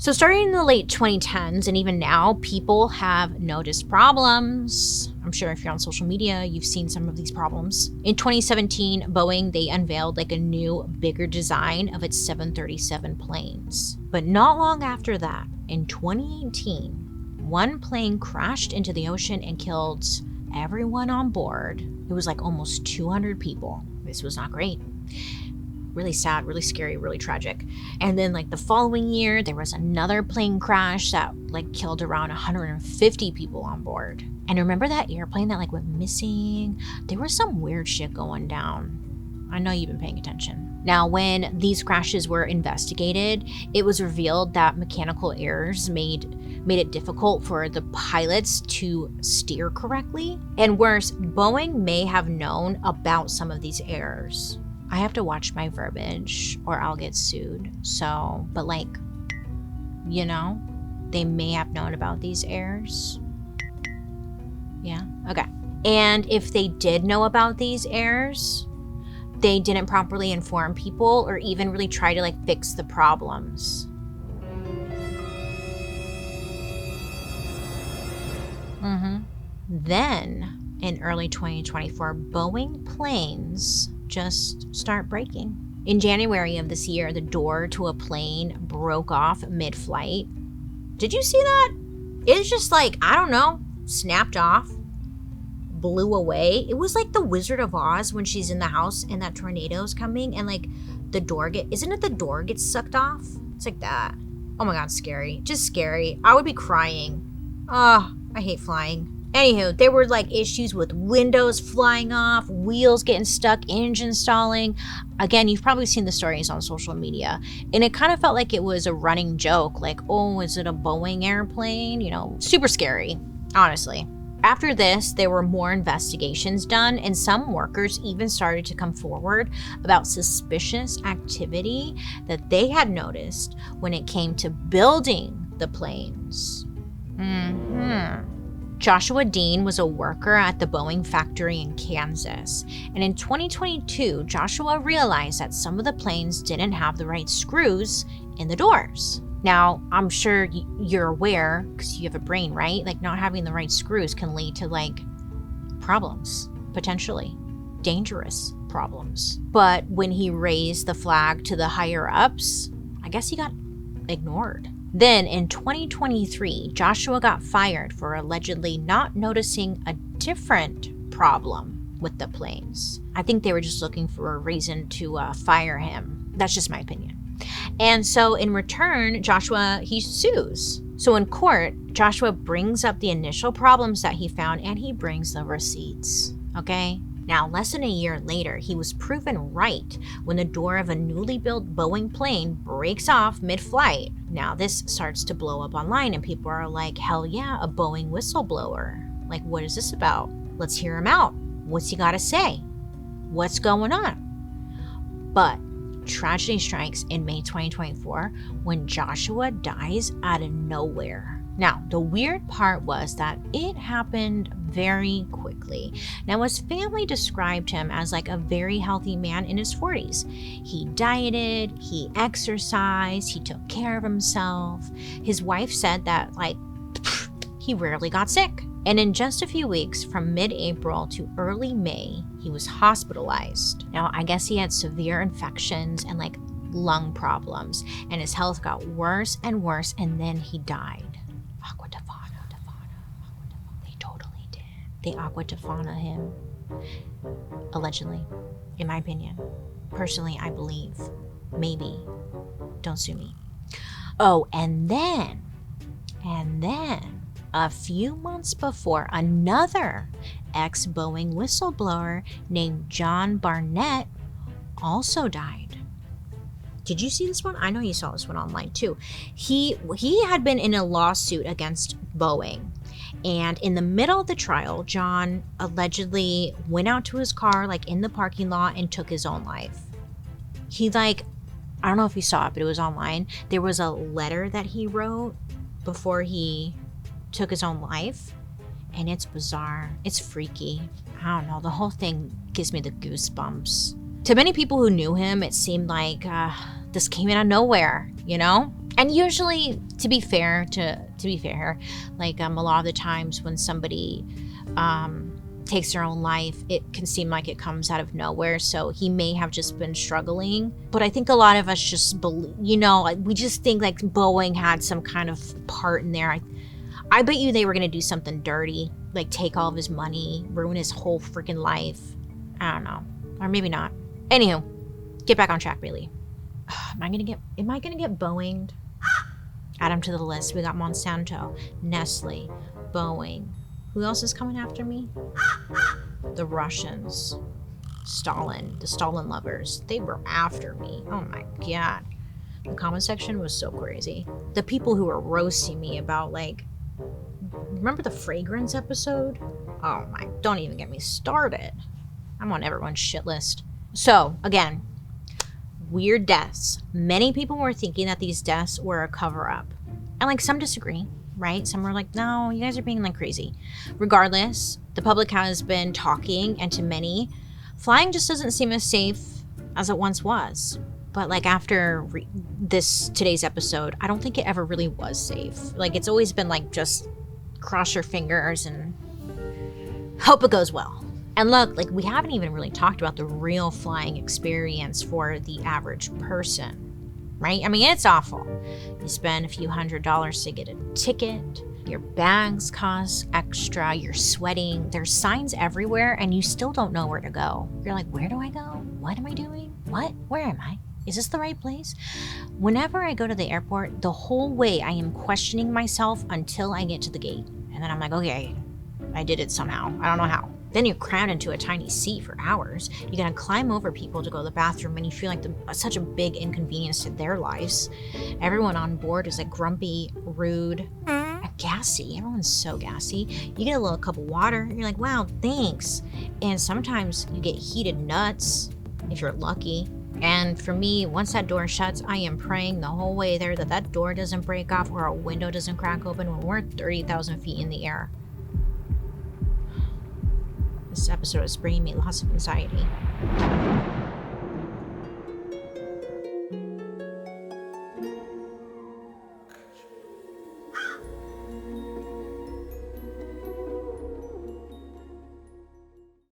So starting in the late 2010s and even now, people have noticed problems. I'm sure if you're on social media, you've seen some of these problems. In 2017, Boeing, they unveiled like a new, bigger design of its 737 planes. But not long after that, in 2018, one plane crashed into the ocean and killed everyone on board. It was like almost 200 people. This was not great. Really sad, really scary, really tragic. And then like the following year, there was another plane crash that like killed around 150 people on board. And remember that airplane that like went missing? There was some weird shit going down. I know you've been paying attention. Now, when these crashes were investigated, it was revealed that mechanical errors made it difficult for the pilots to steer correctly. And worse, Boeing may have known about some of these errors. I have to watch my verbiage or I'll get sued. So, but like, you know, they may have known about these errors. Yeah, okay. And if they did know about these errors, they didn't properly inform people or even really try to like fix the problems. Then in early 2024, Boeing planes just start breaking. In January of this year, the door to a plane broke off mid-flight. Did you see that? It's just like, I don't know, snapped off, blew away. It was like the Wizard of Oz when she's in the house and that tornado's coming and like the door isn't it the door gets sucked off? It's like that. Oh my God, scary. Just scary. I would be crying. Oh, I hate flying. Anywho, there were like issues with windows flying off, wheels getting stuck, engine stalling. Again, you've probably seen the stories on social media. And it kind of felt like it was a running joke. Like, oh, is it a Boeing airplane? You know, super scary, honestly. After this, there were more investigations done, and some workers even started to come forward about suspicious activity that they had noticed when it came to building the planes. Joshua Dean was a worker at the Boeing factory in Kansas. And in 2022, Joshua realized that some of the planes didn't have the right screws in the doors. Now, I'm sure you're aware, because you have a brain, right? Like not having the right screws can lead to like problems, potentially dangerous problems. But when he raised the flag to the higher ups, I guess he got ignored. Then in 2023, Joshua got fired for allegedly not noticing a different problem with the planes. I think they were just looking for a reason to fire him. That's just my opinion. And so in return, Joshua, he sues. So in court, Joshua brings up the initial problems that he found and he brings the receipts, okay? Now, less than a year later, he was proven right when the door of a newly built Boeing plane breaks off mid-flight. Now, this starts to blow up online and people are like, hell yeah, a Boeing whistleblower. Like, what is this about? Let's hear him out. What's he got to say? What's going on? But tragedy strikes in May 2024 when Joshua dies out of nowhere. Now, the weird part was that it happened very quickly. Now, his family described him as like a very healthy man in his 40s. He dieted, he exercised, he took care of himself. His wife said that like he rarely got sick. And in just a few weeks, from mid-April to early May, he was hospitalized. Now, I guess he had severe infections and like lung problems, and his health got worse and worse, and then he died. Aqua Tofana. They totally did. They Aqua Tofana him. Allegedly, in my opinion. Personally, I believe. Maybe. Don't sue me. Oh, and then, a few months before, another ex-Boeing whistleblower named John Barnett also died. Did you see this one? I know you saw this one online too. He had been in a lawsuit against Boeing. And in the middle of the trial, John allegedly went out to his car, like in the parking lot, and took his own life. He I don't know if you saw it, but it was online. There was a letter that he wrote before he took his own life. And it's bizarre. It's freaky. I don't know. The whole thing gives me the goosebumps. To many people who knew him, it seemed like this came out of nowhere, you know? And usually, to be fair, like a lot of the times when somebody takes their own life, it can seem like it comes out of nowhere. So he may have just been struggling. But I think a lot of us just believe, we just think like Boeing had some kind of part in there. I bet you they were going to do something dirty, like take all of his money, ruin his whole freaking life. I don't know. Or maybe not. Anywho, get back on track, really. Am I going to get Boeinged? Add them to the list. We got Monsanto, Nestle, Boeing. Who else is coming after me? The Russians. Stalin. The Stalin lovers. They were after me. Oh my God. The comment section was so crazy. The people who were roasting me about, like, remember the fragrance episode? Oh my, don't even get me started. I'm on everyone's shit list. So, again, weird deaths. Many people were thinking that these deaths were a cover-up. And, like, some disagree, right? Some were like, no, you guys are being, like, crazy. Regardless, the public has been talking, and to many, flying just doesn't seem as safe as it once was. But, like, after today's episode, I don't think it ever really was safe. Like, it's always been, like, just cross your fingers and hope it goes well. And look, like, we haven't even really talked about the real flying experience for the average person, right? I mean, it's awful. You spend a few $100s to get a ticket. Your bags cost extra. You're sweating. There's signs everywhere, and you still don't know where to go. You're like, where do I go? What am I doing? What? Where am I? Is this the right place? Whenever I go to the airport, the whole way I am questioning myself until I get to the gate. And then I'm like, okay, I did it somehow. I don't know how. Then you're crammed into a tiny seat for hours. You gotta climb over people to go to the bathroom, and you feel like such a big inconvenience to their lives. Everyone on board is like grumpy, rude, gassy. Everyone's so gassy. You get a little cup of water, you're like, wow, thanks. And sometimes you get heated nuts, if you're lucky. And for me, once that door shuts, I am praying the whole way there that door doesn't break off or a window doesn't crack open when we're 30,000 feet in the air. This episode is bringing me lots of anxiety.